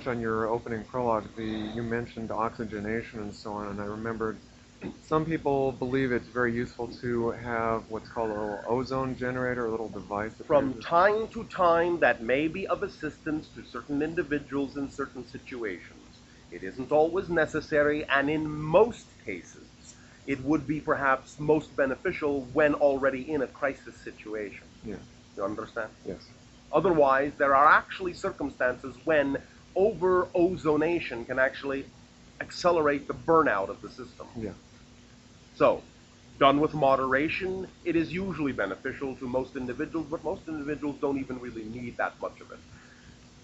On your opening prologue, you mentioned oxygenation and so on, and I remembered some people believe it's very useful to have what's called a little ozone generator, a little device. From time to time, that may be of assistance to certain individuals in certain situations. It isn't always necessary, and in most cases, it would be perhaps most beneficial when already in a crisis situation. Yeah. You understand? Yes. Otherwise, there are actually circumstances when over-ozonation can actually accelerate the burnout of the system. Yeah. So, done with moderation, it is usually beneficial to most individuals, but most individuals don't even really need that much of it.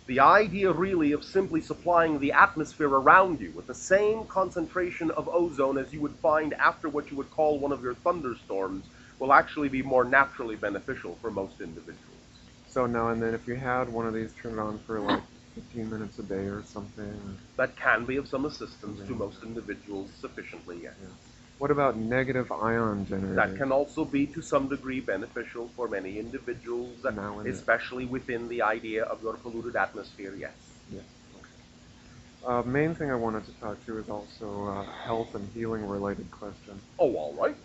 The idea really of simply supplying the atmosphere around you with the same concentration of ozone as you would find after what you would call one of your thunderstorms will actually be more naturally beneficial for most individuals. So now and then, if you had one of these, turn it on for like 15 minutes a day or something. That can be of some assistance to most individuals sufficiently, yes. Yeah. What about negative ion generators? That can also be to some degree beneficial for many individuals, especially within the idea of your polluted atmosphere, yes. Yes. Main thing I wanted to talk to is also health and healing related question. Oh, all right.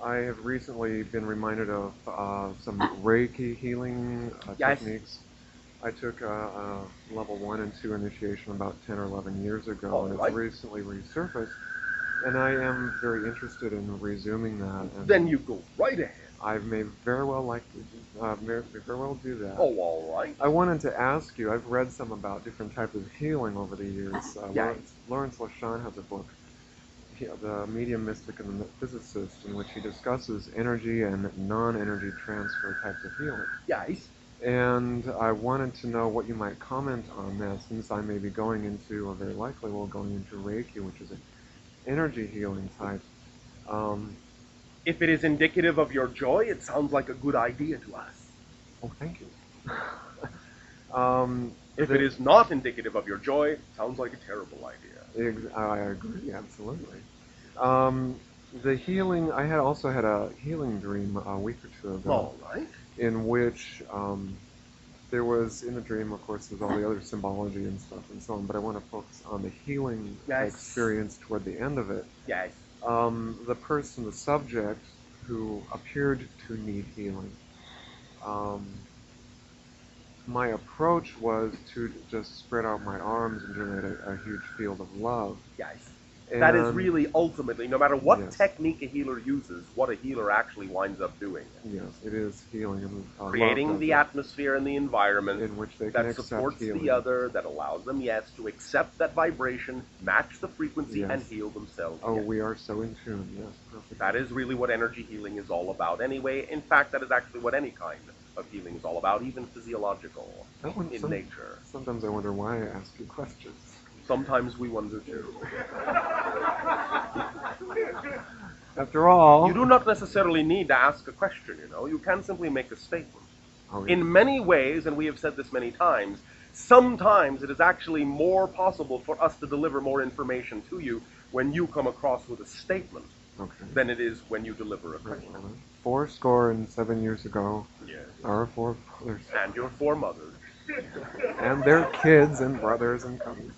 I have recently been reminded of some Reiki healing techniques. I took a level 1 and 2 initiation about 10 or 11 years ago, and it's recently resurfaced, and I am very interested in resuming that. And then you go right ahead. I may very well very well do that. Oh, all right. I wanted to ask you, I've read some about different types of healing over the years. Lawrence LaShawn has a book, The Medium Mystic and the Physicist, in which he discusses energy and non-energy transfer types of healing. Yes. And I wanted to know what you might comment on that, since I may be going into, or very likely will going into Reiki, which is an energy healing type. If it is indicative of your joy, it sounds like a good idea to us. Oh, thank you. If it is not indicative of your joy, it sounds like a terrible idea. I agree, absolutely. The healing, I also had a healing dream a week or two ago. All right. In which there was, in the dream, of course, there's all the other symbology and stuff and so on, but I want to focus on the healing experience toward the end of it. Yes. The person, the subject, who appeared to need healing, my approach was to just spread out my arms and generate a huge field of love. Yes. That is really ultimately, no matter what technique a healer uses, what a healer actually winds up doing. Yes, it is healing. And, creating the atmosphere and the environment in which they that supports the other, that allows them, to accept that vibration, match the frequency, and heal themselves. Oh, we are so in tune, yes. Perfect. That is really what energy healing is all about anyway. In fact, that is actually what any kind of healing is all about, even physiological in nature. Sometimes I wonder why I ask you questions. Sometimes we wonder too. After all, you do not necessarily need to ask a question, You can simply make a statement. Oh, yeah. In many ways, and we have said this many times, sometimes it is actually more possible for us to deliver more information to you when you come across with a statement than it is when you deliver a question. 7 years ago, our forefathers. And your foremothers. And their kids and brothers and cousins.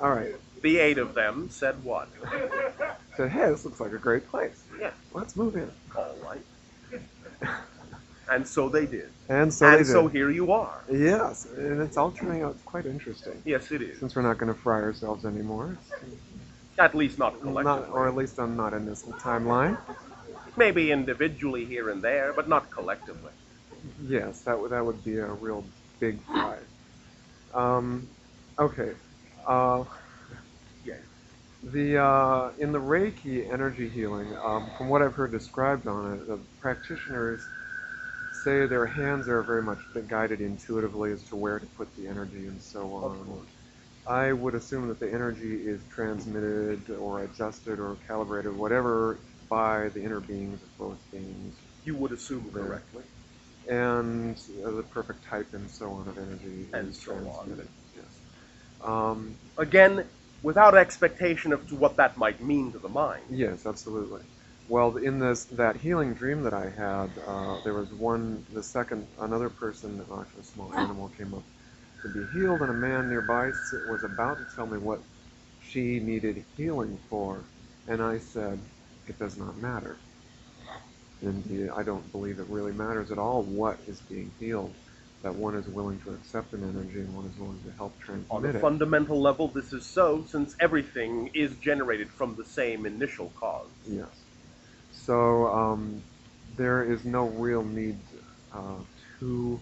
All right. The 8 of them said what? Said, hey, this looks like a great place. Yeah. Let's move in. All right. And so they did. And so they did. So here you are. Yes, and it's all turning out quite interesting. Yes, it is. Since we're not going to fry ourselves anymore. At least not collectively. Or at least I'm not in this timeline. Maybe individually here and there, but not collectively. Yes, that would be a real big fry. Okay. In the Reiki energy healing, from what I've heard described on it, the practitioners say their hands are very much guided intuitively as to where to put the energy and so on. I would assume that the energy is transmitted or adjusted or calibrated, whatever, by the inner beings of both beings. You would assume correctly. And the perfect type and so on of energy and is so transmitted. On. Yes. Again, without expectation of to what that might mean to the mind. Yes, absolutely. Well, in that healing dream that I had, there was another person, actually a small animal came up, to be healed, and a man nearby was about to tell me what she needed healing for, and I said, it does not matter. Indeed, I don't believe it really matters at all what is being healed, that one is willing to accept an energy and one is willing to help transmit On a it. fundamental level, this is so, since everything is generated from the same initial cause. Yes. So there is no real need to,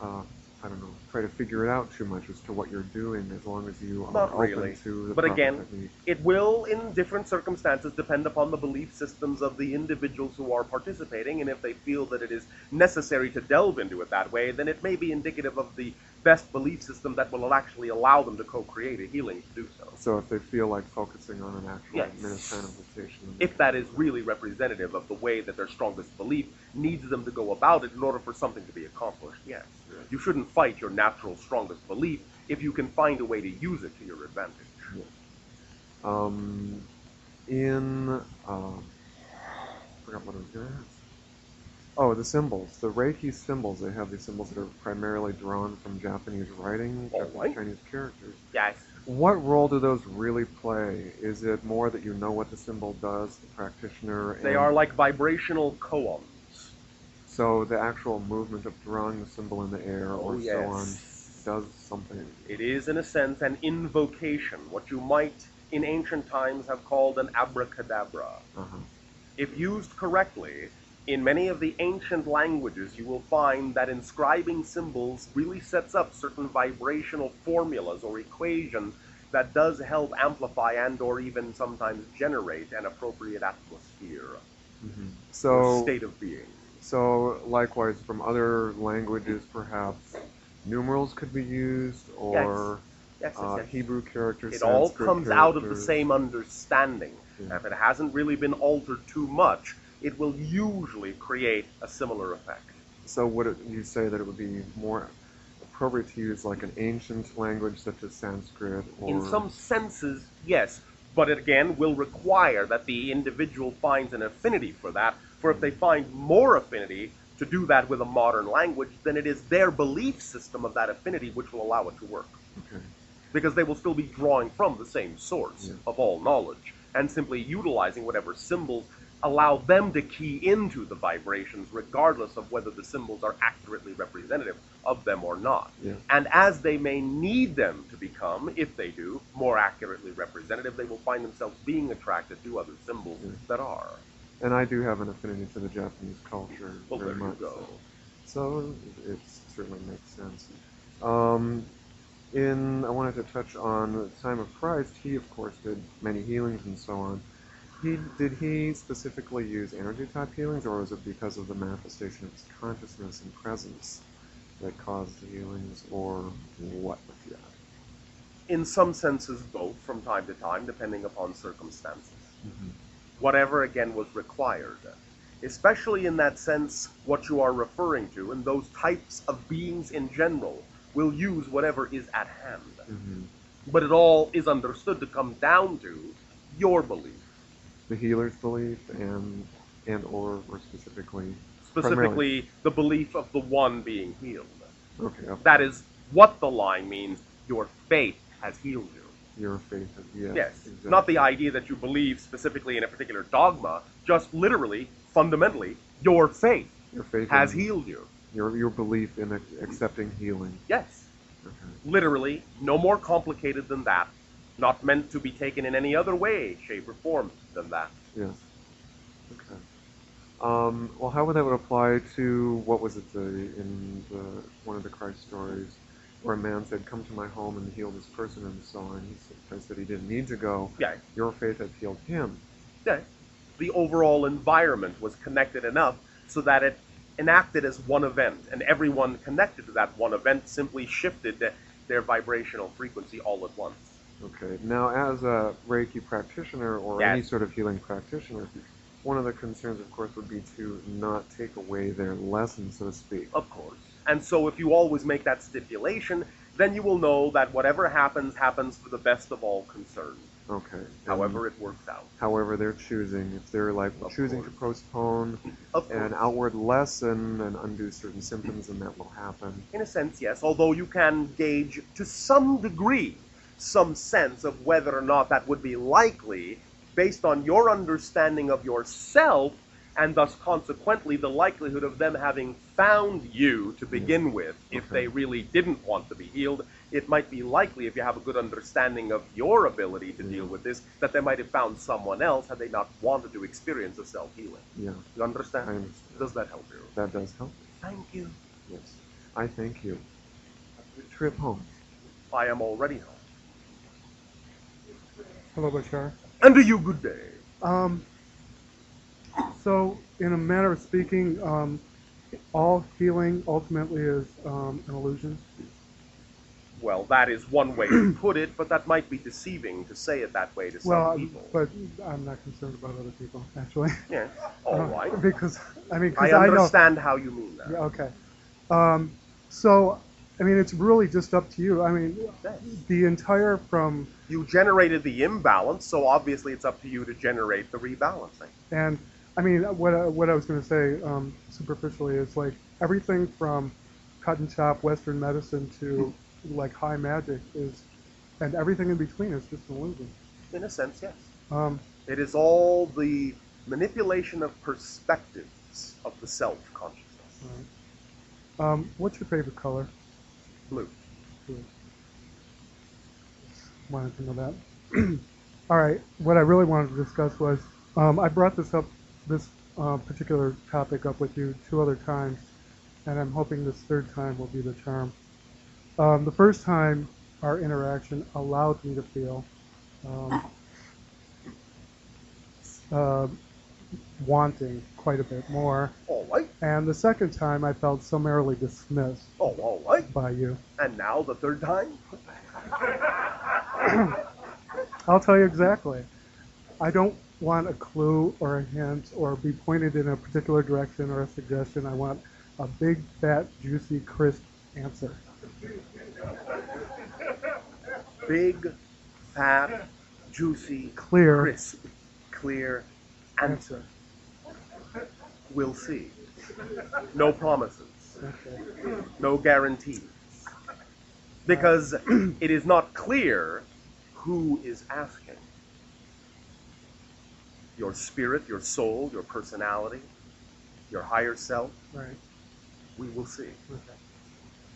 I don't know, try to figure it out too much as to what you're doing, as long as you are Not really. open to the But proper again, technique. it will, in different circumstances, depend upon the belief systems of the individuals who are participating, and if they feel that it is necessary to delve into it that way, then it may be indicative of the best belief system that will actually allow them to co-create a healing to do so. So if they feel like focusing on an actual Yes. manifestation. If that is really representative of the way that their strongest belief needs them to go about it in order for something to be accomplished, yes. Yes. You shouldn't fight your natural strongest belief if you can find a way to use it to your advantage. Yes. I forgot what I was going to ask. Oh, the symbols. The Reiki symbols, they have these symbols that are primarily drawn from Japanese writing, Alright. Chinese characters. Yes. What role do those really play? Is it more that you know what the symbol does, the practitioner? They are like vibrational koans. So the actual movement of drawing the symbol in the air or so on does something. It is, in a sense, an invocation, what you might, in ancient times, have called an abracadabra. Uh-huh. If used correctly, in many of the ancient languages, you will find that inscribing symbols really sets up certain vibrational formulas or equations that does help amplify and or even sometimes generate an appropriate atmosphere Mm-hmm. or state of being. So likewise, from other languages, perhaps numerals could be used, or Yes, Hebrew characters. It all Sanskrit comes out of the characters. same understanding. Yeah. If it hasn't really been altered too much, it will usually create a similar effect. So would you say that it would be more appropriate to use like an ancient language such as Sanskrit? Or... In some senses, yes, but it again will require that the individual finds an affinity for that, for if they find more affinity to do that with a modern language, then it is their belief system of that affinity which will allow it to work. Okay. Because they will still be drawing from the same source of all knowledge, and simply utilizing whatever symbols allow them to key into the vibrations, regardless of whether the symbols are accurately representative of them or not. Yeah. And as they may need them to become, if they do, more accurately representative, they will find themselves being attracted to other symbols that are. And I do have an affinity to the Japanese culture Well, very there you much. go. So it certainly makes sense. I wanted to touch on the time of Christ. He, of course, did many healings and so on. Did he specifically use energy type healings, or was it because of the manifestation of his consciousness and presence that caused the healings, or what with that? In some senses, both, from time to time, depending upon circumstances. Mm-hmm. Whatever, again, was required. Especially in that sense, what you are referring to, and those types of beings in general, will use whatever is at hand. Mm-hmm. But it all is understood to come down to your belief. The healer's belief and or specifically... Specifically, the belief of the one being healed. Okay. That is what the line means. Your faith has healed you. Your faith, yes. Yes, Exactly. not the idea that you believe specifically in a particular dogma, just literally, fundamentally, your faith has healed you. Your belief in accepting healing. Yes. Okay. Literally, no more complicated than that. Not meant to be taken in any other way, shape, or form than that. Yes. Okay. Well, how would that apply to, what was it, one of the Christ stories, where a man said, "Come to my home and heal this person," and so on. He said he didn't need to go. Yeah. Your faith had healed him. Yeah. The overall environment was connected enough so that it enacted as one event, and everyone connected to that one event simply shifted their vibrational frequency all at once. Okay. Now, as a Reiki practitioner or any sort of healing practitioner, one of the concerns, of course, would be to not take away their lesson, so to speak. Of course. And so if you always make that stipulation, then you will know that whatever happens, happens for the best of all concerned. Okay. However it works out. However they're choosing. If they're like Of choosing course. to postpone Of and course. outward lessen and undo certain symptoms, then that will happen. In a sense, yes, although you can gauge to some degree some sense of whether or not that would be likely based on your understanding of yourself, and thus consequently the likelihood of them having found you to begin with. If Okay. they really didn't want to be healed, it might be likely, if you have a good understanding of your ability to deal with this, that they might have found someone else had they not wanted to experience a self-healing. Yeah, You understand? I understand. Does that help you? That does help. Thank you. Yes. I thank you. Have a good trip home. I am already home. Hello, Bashar. And to you, good day. So, in a manner of speaking, all healing ultimately is an illusion. Well, that is one way to put it, but that might be deceiving to say it that way to some Well, people. but I'm not concerned about other people, actually. Yes, all right. Because, I mean, I because I know. understand how you mean that. Yeah, okay. So, I mean, it's really just up to you. I mean, Yes. the entire from, You generated the imbalance, so obviously it's up to you to generate the rebalancing. and I mean, what I was going to say superficially is like everything from cut and chop Western medicine to like high magic is, and everything in between is just an illusion. In a sense, yes. Um, It is all the manipulation of perspectives of the self-consciousness. what's your favorite color? Blue. Wanted to know that. All right. What I really wanted to discuss was I brought this particular topic up with you 2 other times, and I'm hoping this 3rd time will be the charm. The first time our interaction allowed me to feel wanting quite a bit more, All right. and the second time I felt summarily dismissed Oh, all right. by you. And now the third time? I'll tell you exactly. I don't want a clue or a hint or be pointed in a particular direction or a suggestion. I want a big, fat, juicy, crisp answer. Big, fat, juicy, Clear. crisp, clear answer. We'll see. No promises. Okay. No guarantees. Because it is not clear who is asking. Your spirit, your soul, your personality, your higher self, Right. we will see. Okay.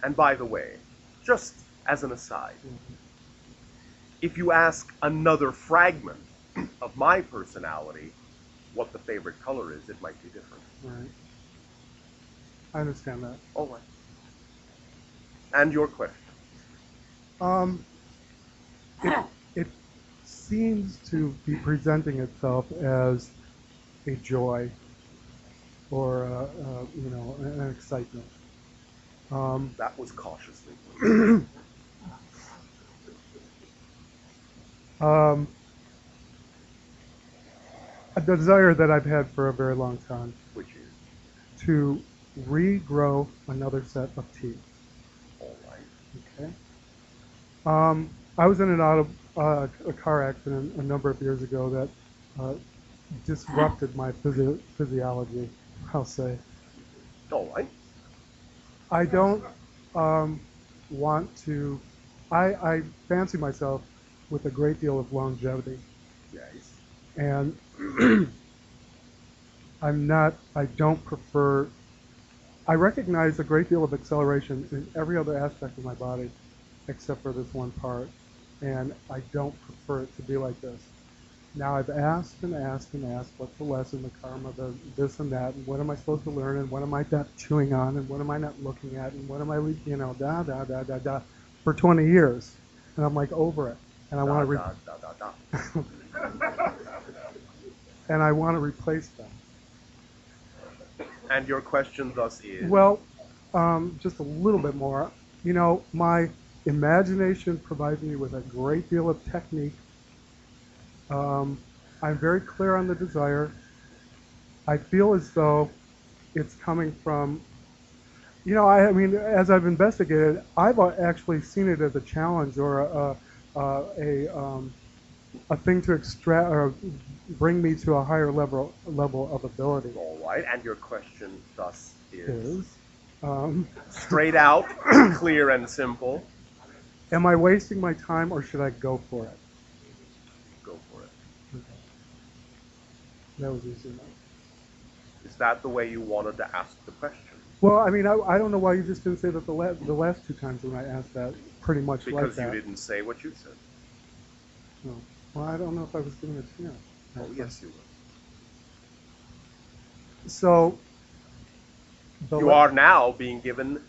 And by the way, just as an aside, Mhm. if you ask another fragment of my personality what the favorite color is, it might be different. Right. I understand that. All right. And your question? It seems to be presenting itself as a joy or an excitement. That was cautiously. A desire that I've had for a very long time Which is, to regrow another set of teeth. all right. Okay. I was in a car accident a number of years ago that disrupted my physiology, I'll say. All right. I don't want to. I fancy myself with a great deal of longevity, Yes. and I don't prefer. I recognize a great deal of acceleration in every other aspect of my body, except for this one part, and I don't prefer it to be like this. Now I've asked and asked and asked, what's the lesson, the karma, the this and that, and what am I supposed to learn, and what am I not chewing on, and what am I not looking at, and what am I, da da da da da, for 20 years, and I'm like over it, and I want to, and I want to replace them. And your question thus is? Well, just a little bit more. My imagination provides me with a great deal of technique. I'm very clear on the desire. I feel as though it's coming from, I mean, as I've investigated, I've actually seen it as a challenge or a thing to extract or bring me to a higher level of ability. All right, and your question thus is Is straight out, clear and simple. am I wasting my time or should I go for it? Go for it. Okay. That was easy enough. Is that the way you wanted to ask the question? Well, I mean, I don't know why you just didn't say that the last two times when I asked that pretty much like Because that. you didn't say what you said. No. Well, I don't know if I was giving it a chance. Oh, yes, you were. So You are now being given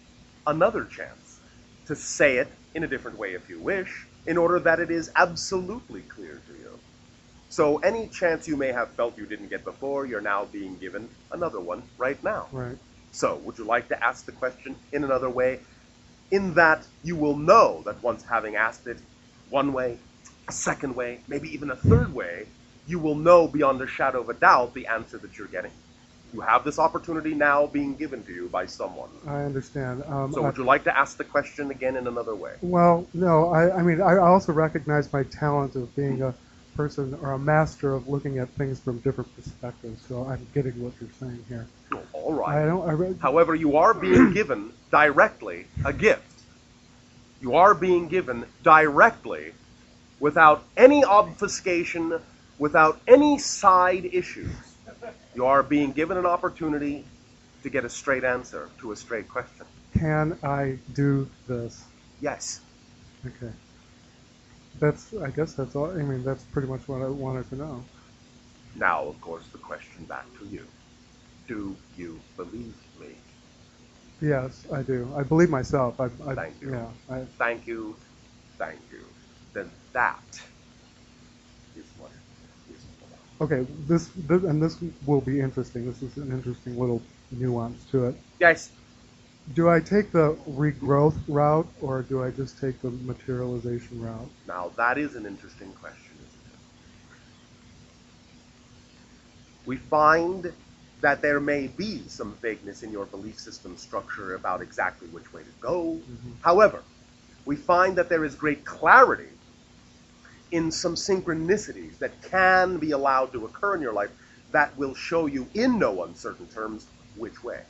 another chance to say it in a different way if you wish, in order that it is absolutely clear to you. So any chance you may have felt you didn't get before, you're now being given another one right now. Right. So would you like to ask the question in another way, in that you will know that once having asked it one way, a second way, maybe even a third way, you will know beyond a shadow of a doubt the answer that you're getting. You have this opportunity now being given to you by someone. I understand. So would you like to ask the question again in another way? Well, no. I mean, I also recognize my talent of being a person or a master of looking at things from different perspectives. So I'm getting what you're saying here. Oh, all right. I However, you are being given directly a gift. You are being given directly, without any obfuscation, without any side issues. You are being given an opportunity to get a straight answer to a straight question. Can I do this? Yes. Okay. I guess that's all. I mean, that's pretty much what I wanted to know. Now, of course, the question back to you. Do you believe me? Yes, I do. I believe myself. Thank you. Yeah. Thank you. Thank you. Then that is what it is about. Okay. This will be interesting. This is an interesting little nuance to it. Yes. Do I take the regrowth route or do I just take the materialization route? Now, that is an interesting question, isn't it? We find that there may be some vagueness in your belief system structure about exactly which way to go. Mm-hmm. However, we find that there is great clarity in some synchronicities that can be allowed to occur in your life that will show you in no uncertain terms which way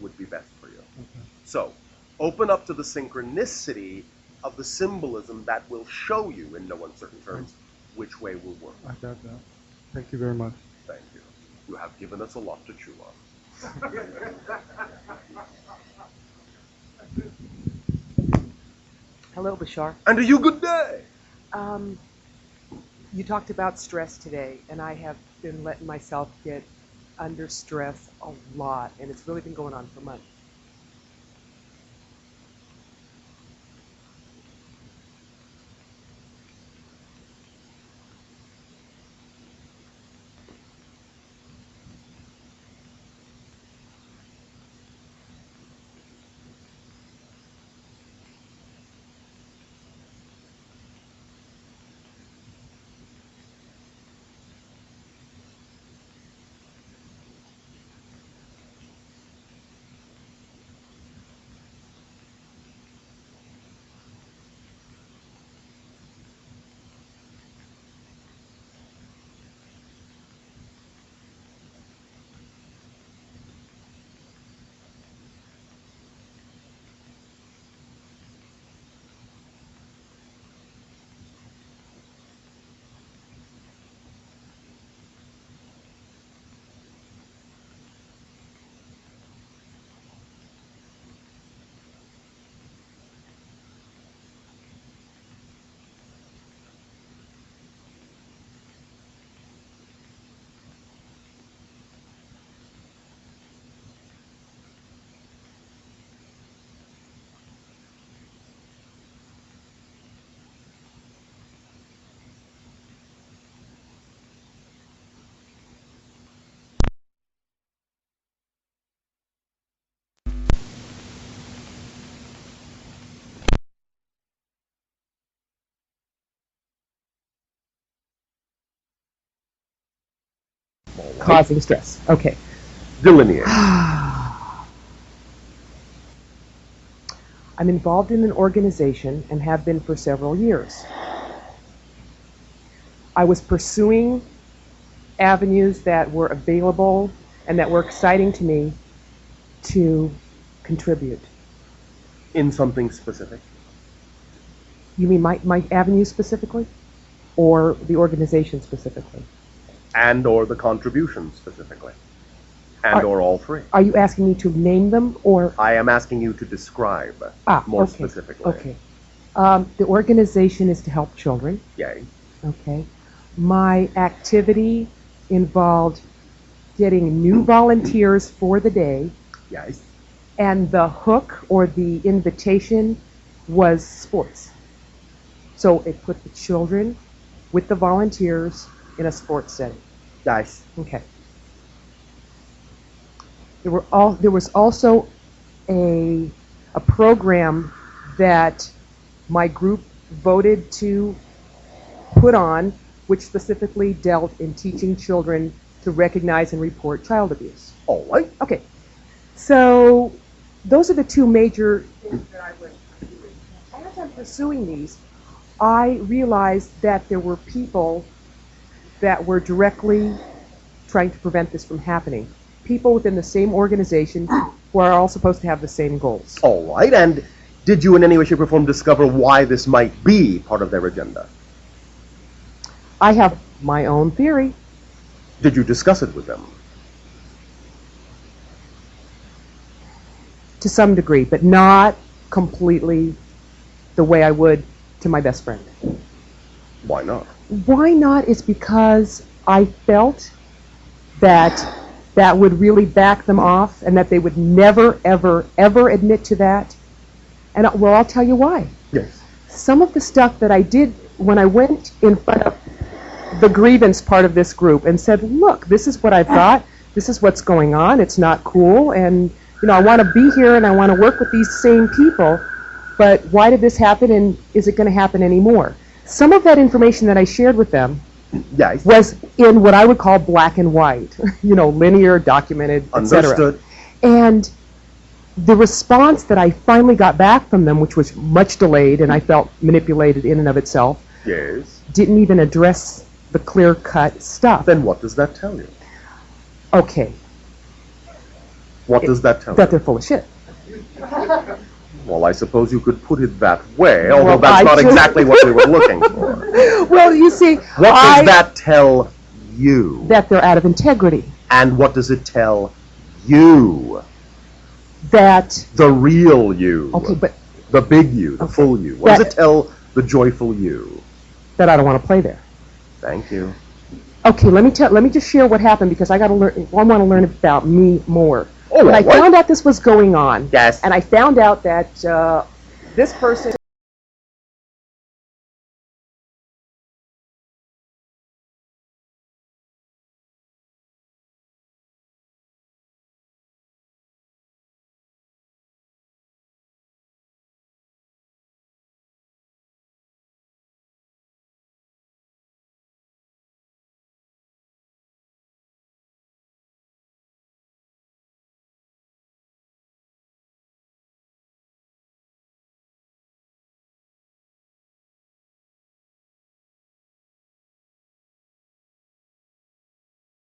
would be best for you. Okay. So, open up to the synchronicity of the symbolism that will show you in no uncertain terms which way will work. I got that. Thank you very much. Thank you. You have given us a lot to chew on. Hello, Bashar. And to you, good day. You talked about stress today, and I have been letting myself get under stress a lot, and it's really been going on for months. Causing stress. Okay. Delineate. I'm involved in an organization and have been for several years. I was pursuing avenues that were available and that were exciting to me to contribute. In something specific? You mean my avenue specifically? Or the organization specifically? And or the contribution specifically? And or all three? Are you asking me to name them, or? I am asking you to describe more Okay. specifically. Okay. The organization is to help children. Yay. Okay. My activity involved getting new volunteers for the day, Yes. and the hook or the invitation was sports. So it put the children with the volunteers in a sports setting. Nice. Okay. There was also a program that my group voted to put on, which specifically dealt in teaching children to recognize and report child abuse. All right. Okay, so those are the two major things that I was doing. As I'm pursuing these, I realized that there were people that were directly trying to prevent this from happening. People within the same organization who are all supposed to have the same goals. All right. And did you in any way, shape, or form discover why this might be part of their agenda? I have my own theory. Did you discuss it with them? To some degree, but not completely the way I would to my best friend. Why not? Why not is because I felt that that would really back them off and that they would never, ever, ever admit to that. And well, I'll tell you why. Yes. Some of the stuff that I did when I went in front of the grievance part of this group and said, look, this is what I've got, this is what's going on, it's not cool, and I want to be here and I want to work with these same people, but why did this happen, and is it going to happen anymore? Some of that information that I shared with them Yes. was in what I would call black and white, linear, documented, etc. Understood. And the response that I finally got back from them, which was much delayed and I felt manipulated in and of itself, Yes. didn't even address the clear-cut stuff. Then what does that tell you? Okay, What does that tell that you? they're full of shit. Well, I suppose you could put it that way, although Well, that's I not should- exactly what we were looking for. Well, you see, What does that tell you? that they're out of integrity, And what does it tell you? that, The real you. okay, but The big you, the Okay. full you. What does That- it tell the joyful you? that I don't want to play there. Thank you. Okay, let me just share what happened because I want to learn about me more. Oh, When I what? found out this was going on, Yes. and I found out that this person